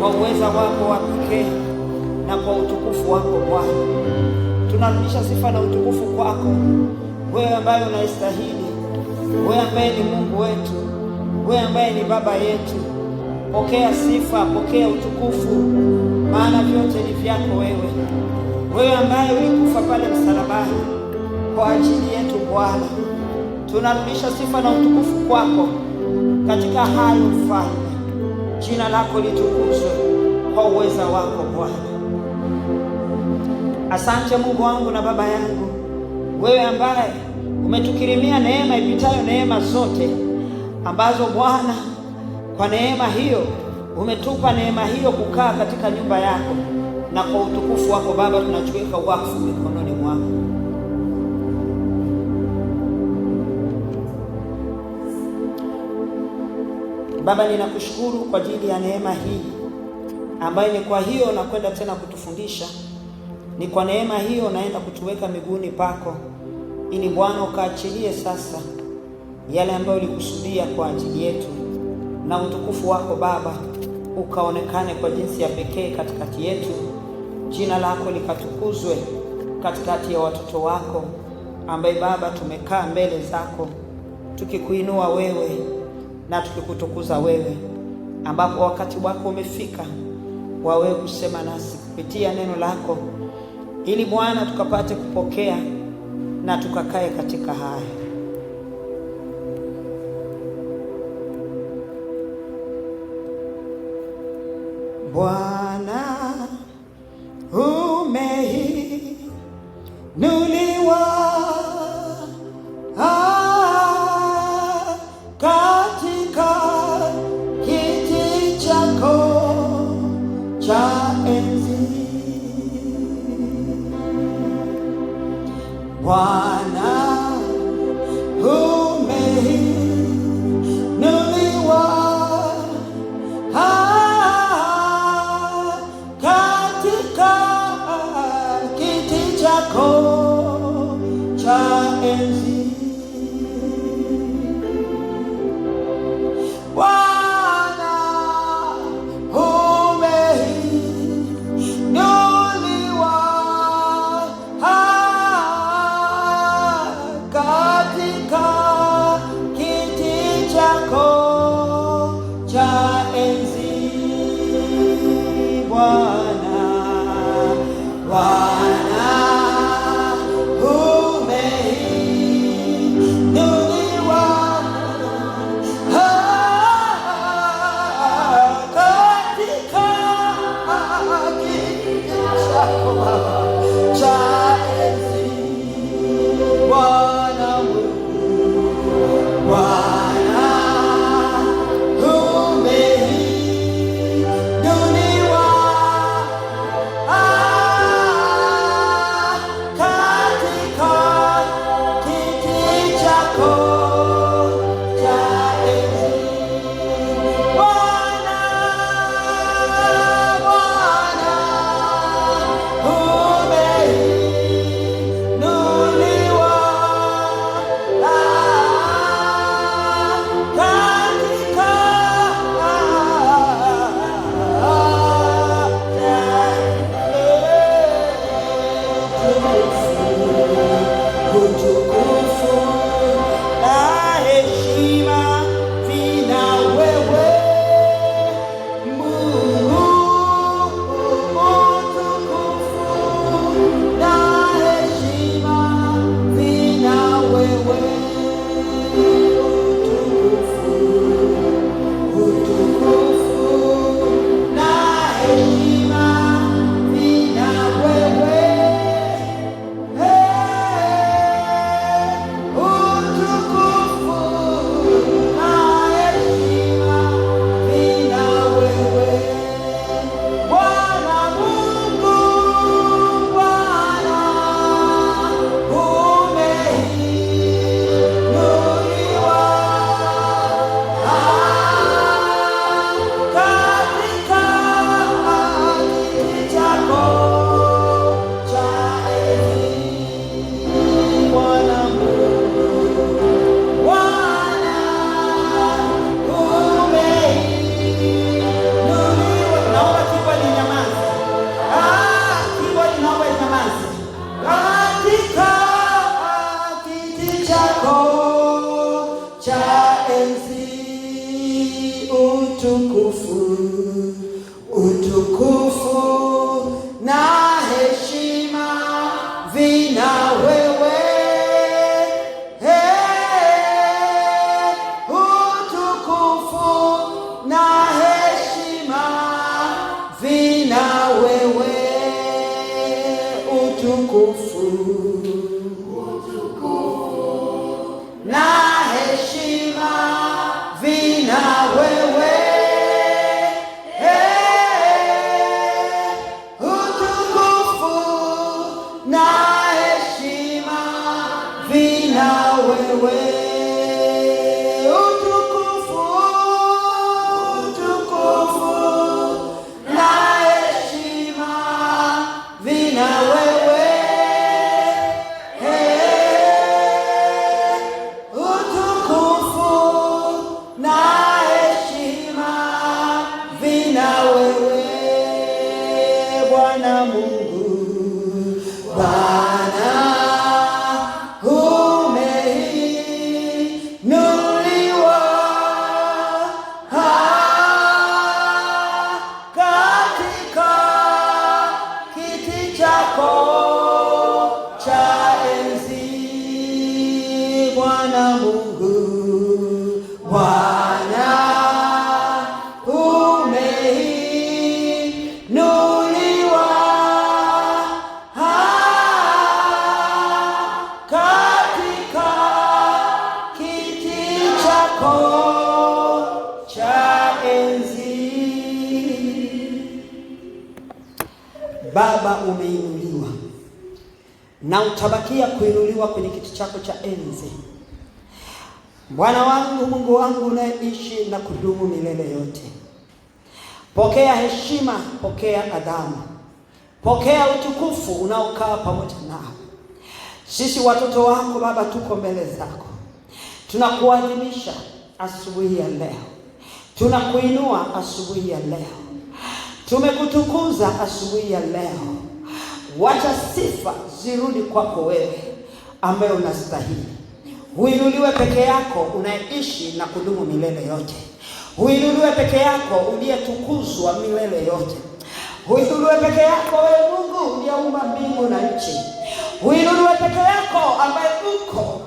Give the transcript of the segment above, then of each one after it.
kwa uweza wako wa pekee na kwa utukufu wako Bwana. Tunarudisha sifa na utukufu kwako, wewe ambaye unastahili, wewe ambaye ni Mungu wetu, wewe ambaye ni Baba yetu. Pokea sifa, pokea utukufu, maana vyote ni vyako wewe. Wewe ambaye ulikufa pale msalabani kwa ajili yetu Bwana. Tunarudisha sifa na utukufu kwako katika hayo Mfalme. Jina lako litukuzwe kwa uweza wako Bwana. Asante Mungu wangu na Baba yangu, wewe ambaye umetukirimia neema ipitayo neema zote, ambazo Bwana kwa neema hiyo umetupa neema hiyo kukaa katika nyumba yako, na kwa utukufu wako Baba tunachuweka wakfu mikononi mwako. Baba, ninakushukuru kwa ajili ya neema hii ambayo ni kwa hiyo nakwenda tena kutufundisha. Ni kwa neema hiyo naenda kutuweka miguuni pako, ili Bwana ukaachilie sasa yale ambayo ulikusudia kwa ajili yetu, na utukufu wako Baba ukaonekane kwa jinsi ya pekee katikati yetu. Jina lako likatukuzwe katikati ya watoto wako, ambaye Baba tumekaa mbele zako tukikuinua wewe na tukikutukuza wewe, ambapo wakati wako umefika wa wewe kusema nasi kupitia neno lako, ili Bwana tukapate kupokea na tukakae katika haya. Bwana umeinuliwa katika kiti chako cha enzi. Bwana umeinuliwa katika kiti chako cha enzi. Bwana umeinuliwa katika kiti chako cha enzi. Bwana umeinuliwa katika kiti chako cha enzi. Bwana umeinuliwa katika kiti chako cha enzi. Bwana umeinuliwa Baba, umeinuliwa na utabakia kuinuliwa kwenye kiti chako cha enzi. Bwana wangu, Mungu wangu unayeishi na kudumu milele yote, pokea heshima, pokea adhamu, pokea utukufu unaokaa pamoja nao. Sisi watoto wako Baba, tuko mbele zako, tunakuadhimisha asubuhi ya leo, tunakuinua asubuhi ya leo, tumekutukuza asubuhi ya leo. Wacha sifa zirudi kwako wewe ambaye unastahili. Uinuliwe peke yako unayeishi na kudumu milele yote. Uinuliwe peke yako uliyetukuzwa milele yote. Uinuliwe peke yako wewe Mungu uliyeumba mbingu na nchi. Uinuliwe peke yako ambaye uko.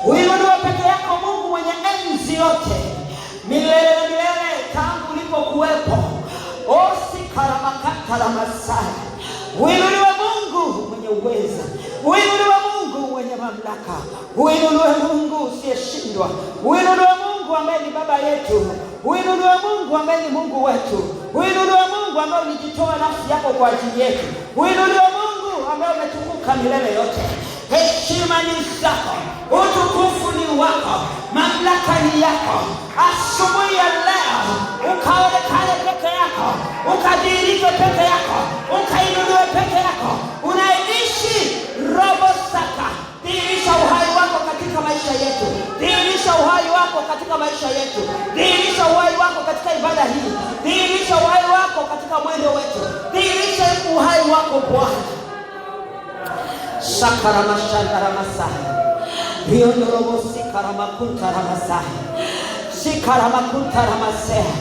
Uinuliwe peke yako Mungu mwenye enzi yote, milele na milele, tangu ulipokuwepo. Sikaramakata la Masaya. Uinuliwe Mungu mwenye uweza. Uinuliwe Mungu mwenye mamlaka. Uinuliwe Mungu usiyeshindwa. Uinuliwe Mungu ambaye ni baba yetu. Uinuliwe Mungu ambaye ni Mungu wetu. Uinuliwe Mungu ambaye ulijitoa nafsi yako kwa ajili yetu. Uinuliwe Mungu ambaye umetukuka milele yote. Heshima ni zako, utukufu ni wako, mamlaka ni yako. Asubuhi ya leo ukaonekane peke yako, ukadhihirike peke yako, ukainuliwe peke yako. Unaishi robo saka. Dhihirisha uhai wako katika maisha yetu. Dhihirisha uhai wako katika maisha yetu. Dhihirisha uhai wako katika ibada hii. Dhihirisha uhai wako katika mwendo wetu. Dhihirisha uhai wako Bwana. Shakaramashandaramasaya. Riondorobosikaramakutaramasaya. Sikaramakuntaramasaya.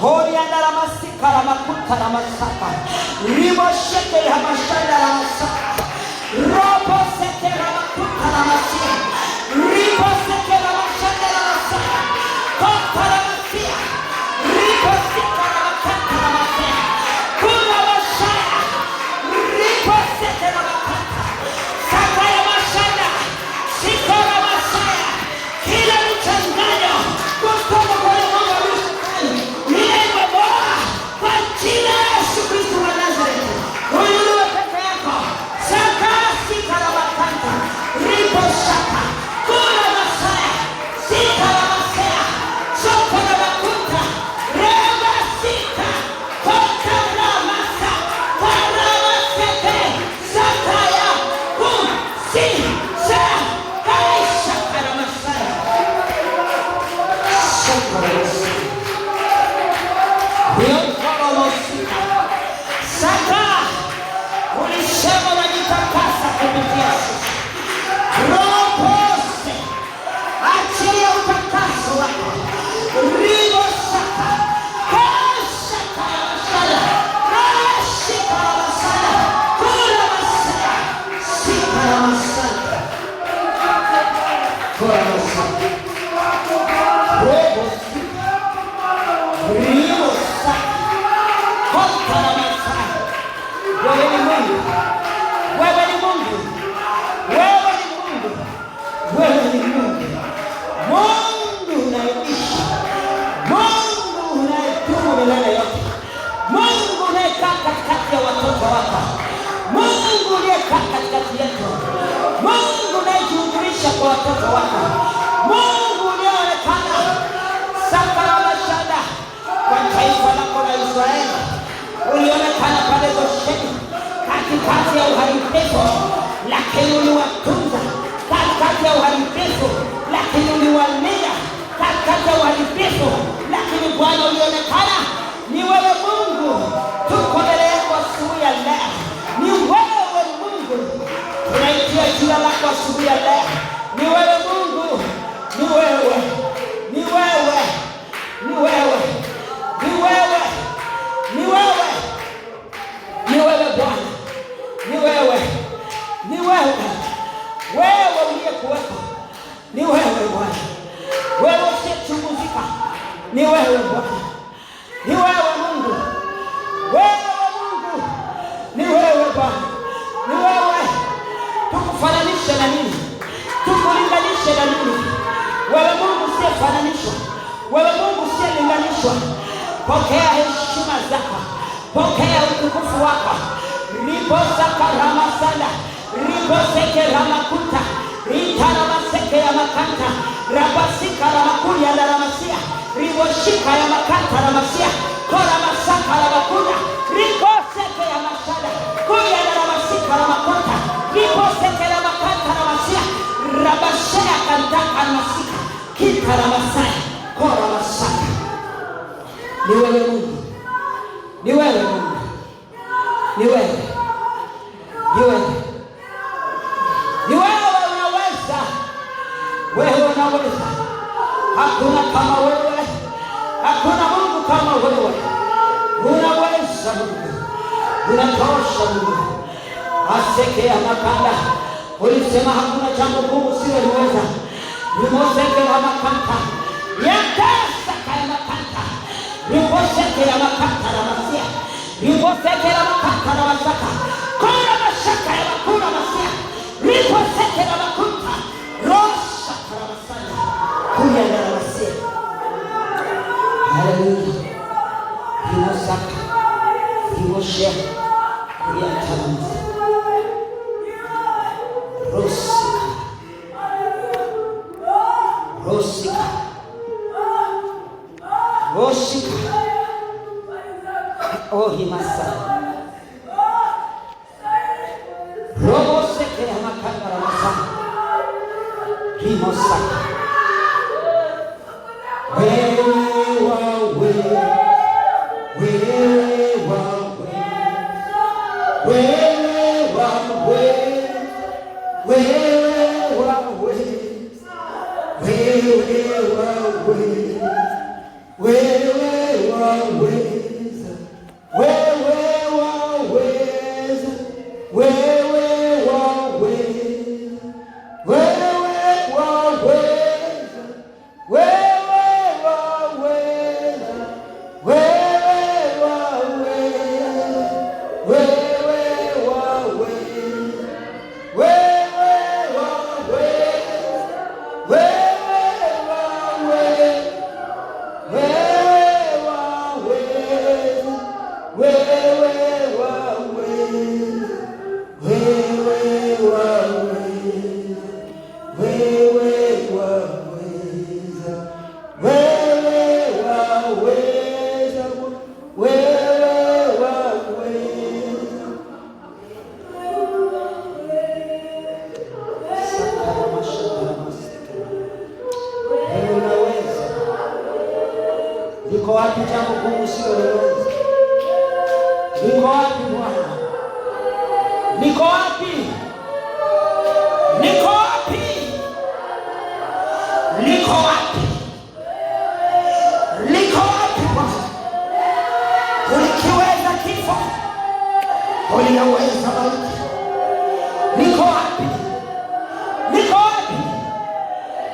Horiandaramasikaramakutaramasaka. Riboshekeramashandaramasaka. Robosekeramakuntaramasaya. Ribosekeramashandaramasaya. Kontaramasaya. Ribosekeramakantaраmasaya. Kunamasaya. Ribosekeramakantaраmasaya. Mungu unayejihudhurisha kwa watoto wako. Mungu unayeonekana sakarabashada kwa taifa lako la Israeli. Ulionekana pale Gosheni katikati ya uharibifu, lakini uliwatunza. Katikati ya uharibifu, lakini uliwalinda. Katikati ya uharibifu, lakini Bwana ulionekana. Ni wewe Mungu, tuko mbele yako asubuhi ya leo. Ni wewe Mungu, tunaitia jina lako asubuhi ya leo. Ni wewe Mungu, ni wewe, ni wewe, ni wewe, ni wewe, ni wewe, ni wewe Bwana, ni wewe, ni wewe, wewe uliyekuwepo, ni wewe Bwana, wewe usiyechunguzika, ni wewe Bwana, ni pokea utukufu wako. Ribosaka ramasanda, riboseke ramakuta, ritaramaseke ya makanta, rabasika ramakuya na ramasia, riboshika ya makanta ramasia, kora masaka ramakuna, riboseke ya masada, kuya na ramasika ramakuta, riboseke ya makanta ramasia, rabashea kantaka ramasika, kita ramasaya, kora masaka. Ni wewe Mungu, ni wewe Mungu, ni wewe, ni wewe, ni wewe unaweza, wewe unaweza. Hakuna kama wewe, hakuna Mungu kama wewe. Unaweza Mungu, unatosha Mungu. Aseke ya makanda, ulisema hakuna jambo gumu usiloliweza. Limoseke ya makanta, yatasa kaya makanta, limoseke ya makanta na masia, limoseke ya makanta na masaka, kura masaka ya makura masia, limoseke ya makunta, rosa kara masaya, kuya na masia. Hallelujah. Limosaka, limoshe, kuya talamasa, rosika, rosika, rosika. Oh himasa, robo seke ya makanda na masa, himosaka. Wewe wawe, wewe wawe, wewe wawe, wewe wawe, wewe wawe, wewe wawe. Liko wapi jambo gumu usiloliweza? Liko wapi Bwana? Liko wapi? Liko wapi? Liko wapi? Liko wapi Bwana? Ulikiweza kifo, uliyaweza mauti. Liko wapi? Liko wapi?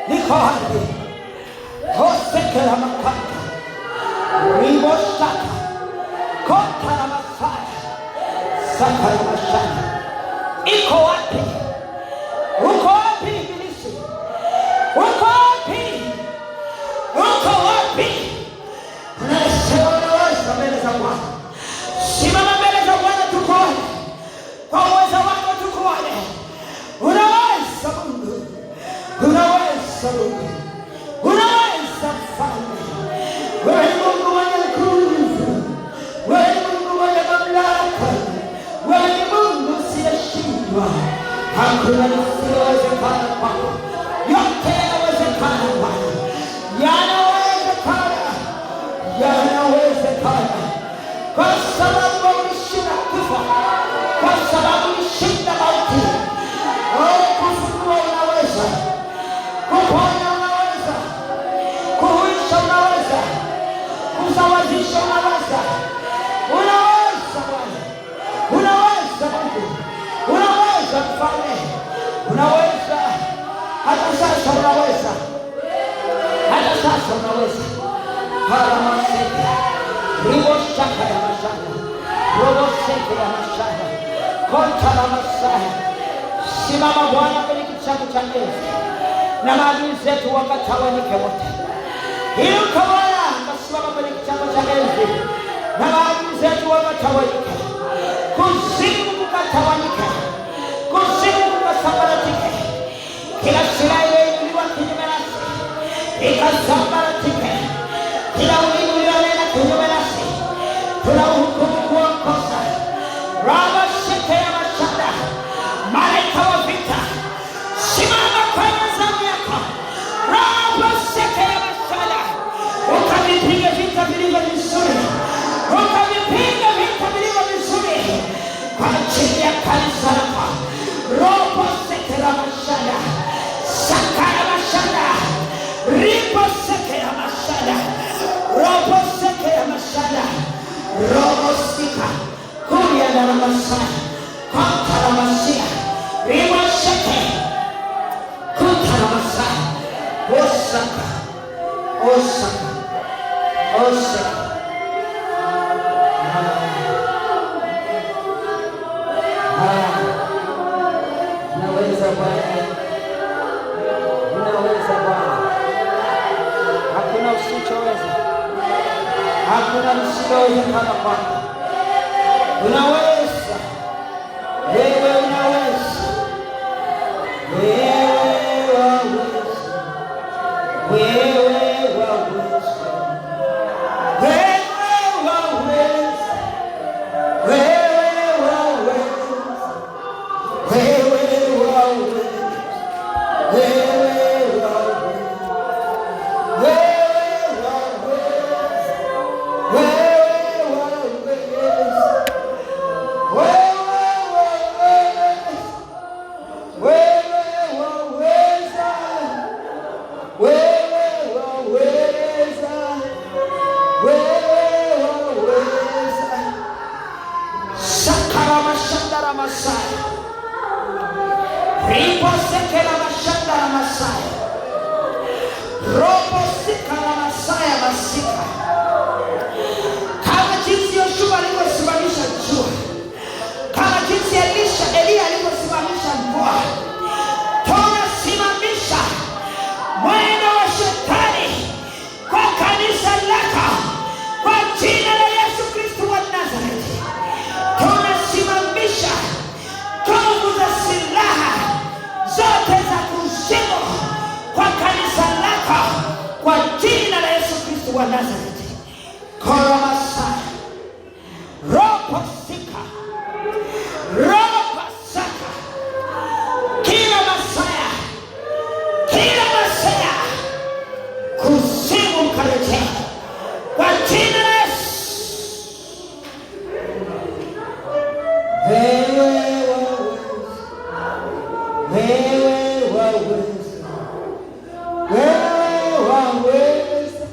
Liko wapi? Hosekela makata, ribosaka, kota na masaya, saka na mashana. Iko wapi? Uko wapi ibilisi? Uko wapi? Uko wapi? Unaweza mbele za Bwana. Simama mbele za Bwana tukuone. Kwa uweza wako tukuone. Unaweza Mungu. Unaweza Mungu. Unaweza Mfalme. Wewe ni Mungu mwenye nguvu. Wewe ni Mungu mwenye mamlaka. Wewe ni Mungu usiyeshindwa. Hakuna lisilowezekana kwako. Yote yanawezekana Bwana. Yanawezekana. Yanawezekana. Kwa sababu ulishinda kifo. Kwa sababu ulishinda mauti. Wewe kufungua unaweza. Kuponya unaweza. Kuhuisha unaweza. Kusawazisha unaweza. Unaweza Bwana. Unaweza Mungu. Unaweza Mfalme. Unaweza. Hata sasa unaweza. Hata sasa unaweza. Halamaseke. Riboshaka ya mashana. Roboseke ya mashana. Konta la masaya. Simama Bwana kwenye kichako cha enzi. Na maadui zetu wakatawanyike wote. Inuka Bwana, kasimama kwenye kichako cha enzi. Na maadui zetu wakatawanyike. ikatawanyike, kuzimu kukatawanyike, kuzimu kukasambaratike, kila silaha iliyoinuliwa kinyume nasi ikasambaratike, kila ulimi ulionena kinyume nasi tunauhukumu kuokosa. Raba sheke ya mashanda, malaika wa vita, simama kwenye zamu yako. Raba sheke ya mashanda, ukavipige vita vilivyo vizuri, ukavipige vita vilivyo vizuri kwa ajili ya kanisa lako. Robo sheke ya mashanda, shaka ya mashanda, ribo sheke ya mashanda, robo sheke ya mashanda, robo sika kuya na masaya kota na masia ribo sheke kuta na masaya osaka osaka osaka. Unaweza Bwana, unaweza Bwana, hakuna usichoweza, hakuna lisilowezekana kwako. Unaweza, wewe unaweza, wewe waweza, wewe waweza, wewe waweza, wewe waweza, wewe waweza, wewe Elia aliposimamisha mvua, tunasimamisha mwendo wa shetani kwa kanisa lako kwa jina la Yesu Kristo wa Nazareti. Tunasimamisha nguvu za silaha zote za kuzimu kwa kanisa lako kwa jina la Yesu Kristo wa Nazareti. Koromasa ropo sika ropo saka kila masaya kuzimu karejea kwa jina la Yesu. Wewe waweza, wewe waweza, wewe waweza,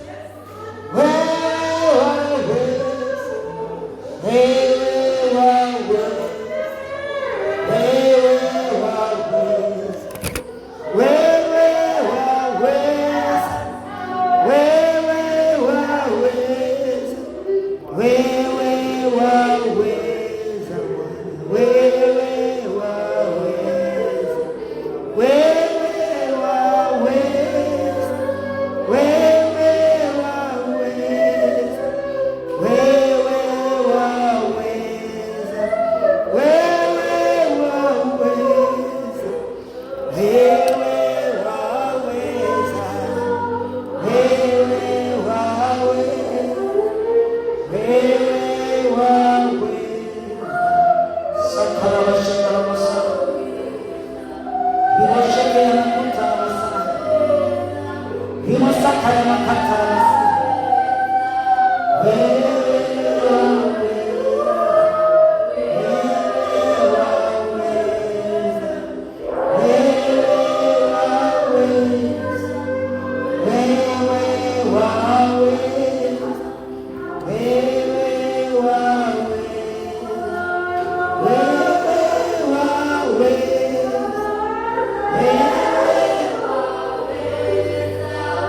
wewe waweza,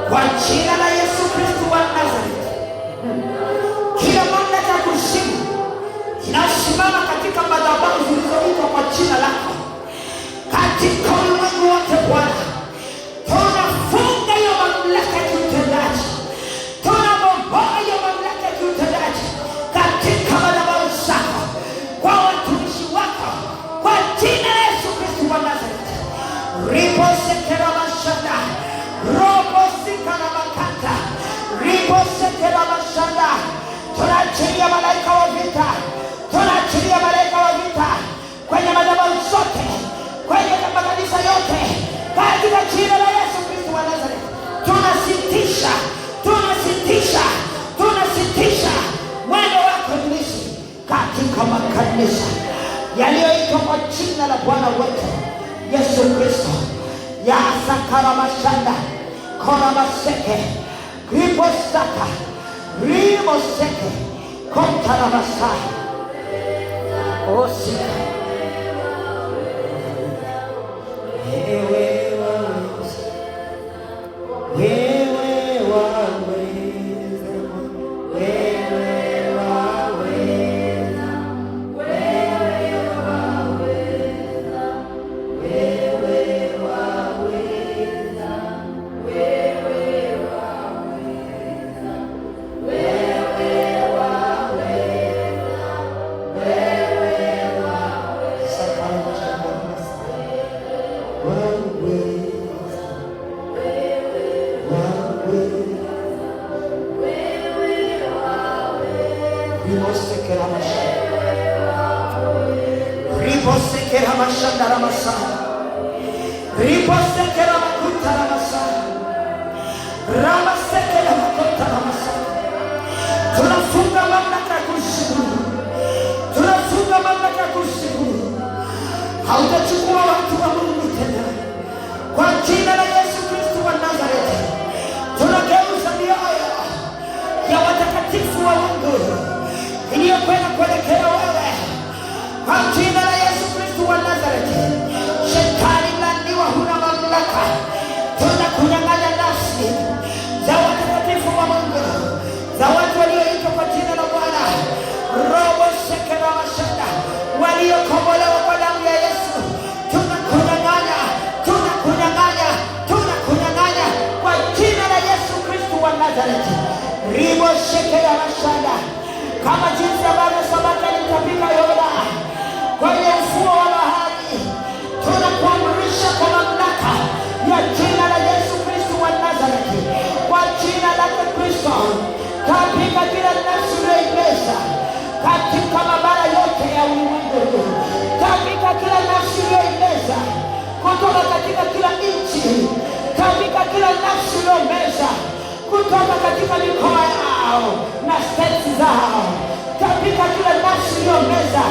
kwa jina la Yesu. katika makanisa yaliyoitwa kwa jina la Bwana wetu Yesu Kristo. Ya sakara mashanda kora maseke gripo saka gripo seke kontara masai osi wewe waweza, wewe waweza, wewe waweza, wewe waweza, wewe waweza, wewe waweza, wewe tunafunga mamlaka kushukuru, tunafunga mamlaka kushukuru. Hautachukua watu wa Mungu tena, kwa jina la Yesu Kristo wa Nazareti. Tunageuza mioyo ya watakatifu wa Mungu iliyokwenda kuelekea wewe, kwa jina la Yesu Kristo wa Nazareti. Shetani mlandiwa, huna mamlaka. Tunakunyang'anya nafsi za watakatifu wa Mungu, za watu walioitwa kwa jina la Bwana, robo shekera mashanda, waliokombolewa kwa damu ya Yesu. Tunakunyang'anya, tunakunyang'anya, tunakunyang'anya kwa jina la Yesu Kristo wa Nazareti. Ribo shekera mashanda, kama jinsi ambavyo samaki alitapika Yona kwenye ufuo wa bahari, tunakuamrisha kwa mamlaka ya jina la Yesu Kristo wa Nazareti, kwa jina la Kristo, katika kila nafsi uliyoimeza katika mabara yote ya ulimwengu, katika kila nafsi uliyoimeza kutoka katika kila nchi, katika kila nafsi uliyomeza kutoka katika mikoa yao na state zao, katika kila nafsi uliyomeza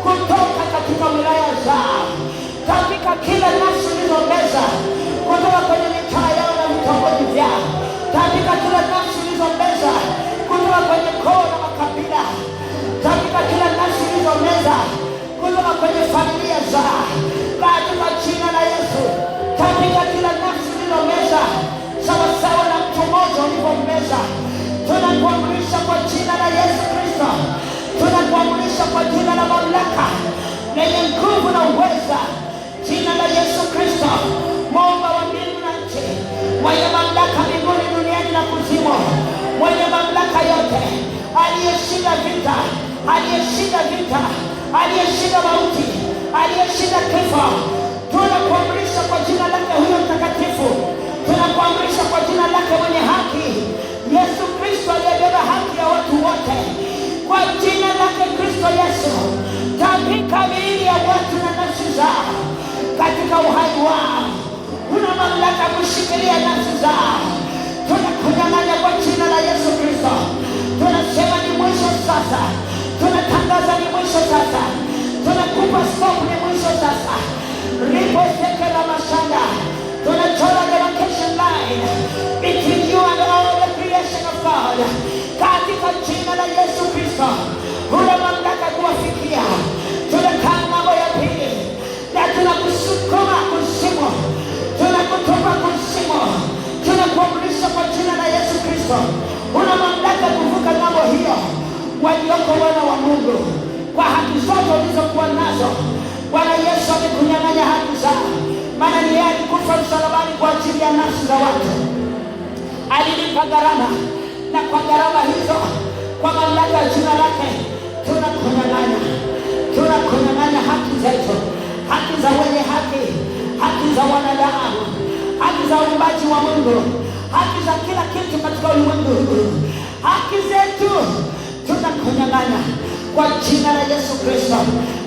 kutoka katika wilaya zao, katika kila nafsi uliyomeza kutoka kwenye mitaa yao na vitongoji vyao, katika kila nafsi uliyomeza kutoka kwenye koo na makabila, katika kila nafsi uliyomeza kutoka kwenye familia zao, katika jina la Yesu, katika kila nafsi uliyomeza sawasawa na mtu mmoja ulivyomeza, tunakuamrisha kwa jina la Yesu Kristo, tunakuamrisha kwa jina la mamlaka lenye nguvu na uweza, jina la Yesu Kristo, Muumba wa mbingu na nchi, mwenye mamlaka mbinguni, duniani na kuzimu, mwenye mamlaka yote, aliyeshinda vita, aliyeshinda vita, aliyeshinda mauti, aliyeshinda kifo. Tunakuamrisha kwa jina lake huyo mtakatifu, tunakuamrisha kwa jina lake mwenye haki, Yesu Kristo aliyebeba haki ya watu wote, kwa jina lake Kristo Yesu, katika miili ya watu na nafsi zao, katika uhai wao, una mamlaka kushikilia nafsi zao. Tunakunyang'anya kwa jina la Yesu Kristo. Tunasema ni mwisho sasa, tunatangaza ni mwisho sasa, tunakupa stop, ni mwisho sasa. Ripo seke la mashanda, tunachora demarcation line between you and all the creation of God, katika jina la Yesu Kristo. Una mamlaka kuwafikia. Tunakaa mambo ya pili na tunakusukuma kuzimu, tunakutupa kuzimu, tunakuamrisha kwa jina la Yesu Kristo. Una mamlaka kuvuka ng'ambo hiyo, walioko wana wa Mungu, kwa haki zote ulizokuwa nazo. Bwana Yesu amekunyang'anya haki zao, maana ni yeye alikufa msalabani kwa ajili ya nafsi za watu. Alilipa gharama, na kwa gharama hizo, kwa mamlaka ya jina lake, tunakunyang'anya, tunakunyang'anya haki zetu, haki za wenye haki, haki za wanadamu, haki za uumbaji wa Mungu, haki za kila kitu katika ulimwengu huu. Haki zetu tunakunyang'anya kwa jina la Yesu Kristo,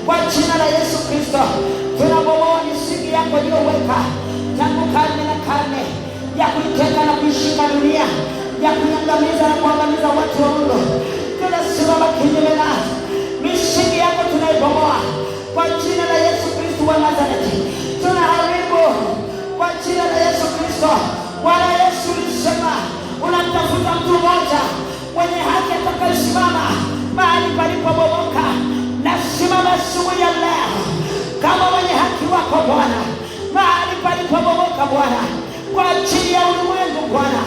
kwa jina la Yesu Kristo. Tunabomoa misingi yako iliyoweka tangu karne na karne, ya kuiteka na kuishika dunia, ya kuangamiza na kuangamiza watu wa Mungu. Tunasimama kinyume na misingi Nazareti, tunaharibu kwa jina la Yesu Kristo. Bwana Yesu ulisema unamtafuta mtu mmoja mwenye haki atakayesimama mahali palipobomoka. Nasimama asubuhi ya leo kama mwenye haki wako Bwana, mahali palipobomoka Bwana, kwa ajili ya ulimwengu Bwana,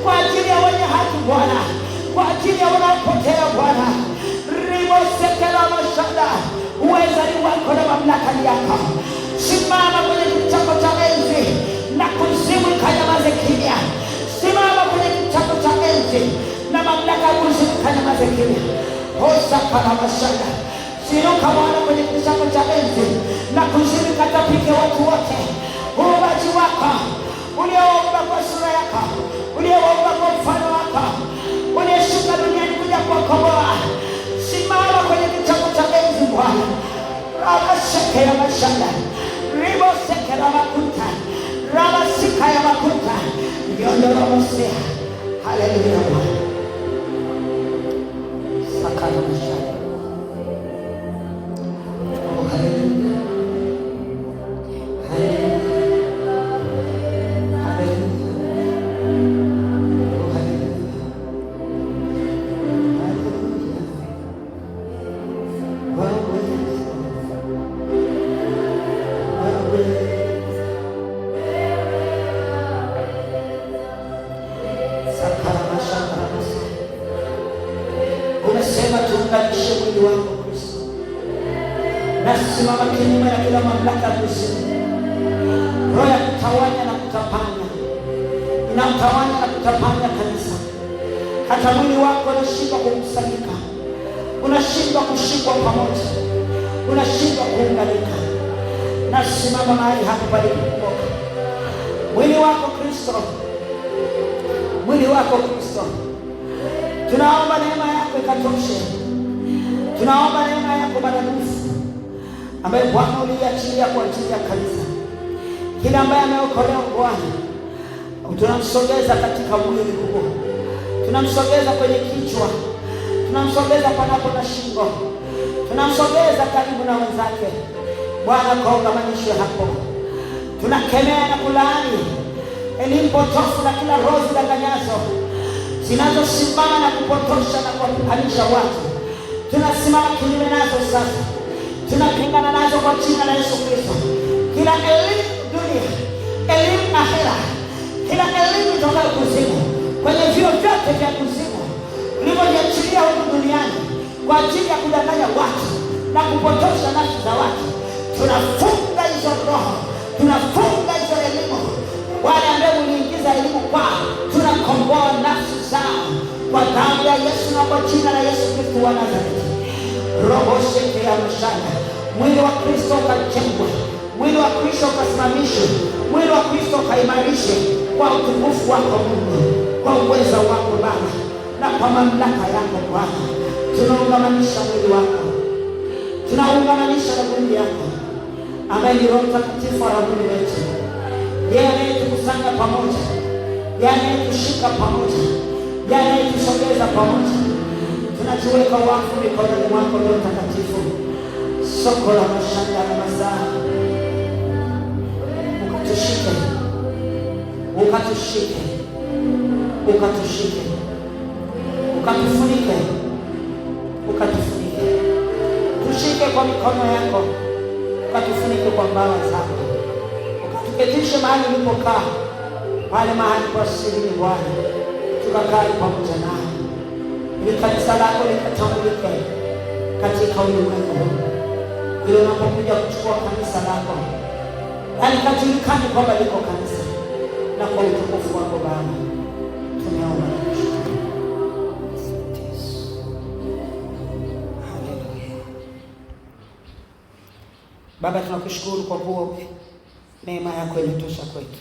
kwa ajili ya wenye haki Bwana, kwa ajili ya wanaopotea Bwana. Ribo sekela mashada, uweza ni wako na mamlaka ni yako. Simama kwenye kiti chako cha enzi na kuzimu ikanyamaze kimya. Simama kwenye kiti chako cha enzi na mamlaka ya kuzimu ikanyamaze kimya. Hosa kala mashada, sinuka Bwana kwenye kiti chako cha enzi na kuzimu ikatapike watu wote. Uumbaji wako ulioumba kwa sura yako, ulioumba kwa mfano wako, ulioshuka duniani kuja kuokoa. Simama kwenye kiti chako cha enzi Bwana. Raba sheke ya mashanda, ribo seke ya makuta, raba sika ya makuta, yondoro mosea. Haleluya Bwana. Sakala mashanda. Oh haleluya. Haleluya. Umesema tuunganishe mwili wako Kristo. Nasimama kinyume na kila mamlaka ya kuzimu, roho ya kutawanya na kutapanya, inamtawanya na kutapanya kanisa. Hata mwili wako unashindwa kukusanyika, unashindwa kushikwa pamoja, unashindwa kuunganika. Nasimama mahali hapo palipobomoka. Mwili wako Kristo, mwili wako Kristo, tunaomba neema yako ikatoshe. Tunaomba neema yako maradufu ambayo Bwana uliachilia kwa ajili ya kanisa. Kila ambaye ameokolewa Bwana, tunamsogeza katika mwili huo, tunamsogeza kwenye kichwa, tunamsogeza panapo na shingo, tunamsogeza karibu na wenzake Bwana, kwa ungamanishwe hapo. Tunakemea na kulaani elimu potofu na kila roho zidanganyazo zinazosimama na kupotosha na kuwakuhanisha watu. Tunasimama kinyume nazo sasa, tunapingana nazo kwa jina la Yesu Kristo. Kila elimu dunia, elimu ahera, kila elimu kutoka kuzimu, kwenye vio vyote vya kuzimu ulivyojiachilia huku duniani kwa ajili ya kudanganya watu na kupotosha nafsi za watu, tunafunga hizo roho, tunafunga hizo elimu. Wale ambao uliingiza elimu kwao, tunakomboa nafsi zao kwa damu ya Yesu na kwa jina la Yesu Kristo wa Nazareti. Roho sheke ya mashanda, mwili wa Kristo ukajengwe, mwili wa Kristo ukasimamishwe, mwili wa Kristo ukaimarishwe kwa utukufu wako Mungu, kwa uwezo wako Baba na kwa mamlaka yako Bwana. Tunaungamanisha mwili wako, tunaungamanisha na mwili yako ambaye ni Roho Mtakatifu wa mwili wetu. Yeye anayetukusanya pamoja, yeye anayetushika pamoja, yeye anayetusogeza pamoja. Tunajiweka wakfu mikononi mwako Roho Mtakatifu. Soko la mashanda na mazaa, ukatushike, ukatushike, ukatushike, ukatufunike, ukatufunike. Tushike kwa mikono yako, ukatufunike kwa mbawa zako, ukatuketishe mahali ulipokaa, pale mahali kwa siri Bwana, tukakaa pamoja nawe, ili kanisa lako likatambulike katika ulimwengu. Ili unapokuja kuchukua kanisa lako, yani kajulikane kwamba liko kanisa, na kwa utukufu wako Baba tumeomba. Haleluya. Baba, tunakushukuru kwa kuwa neema yako inatosha kwetu.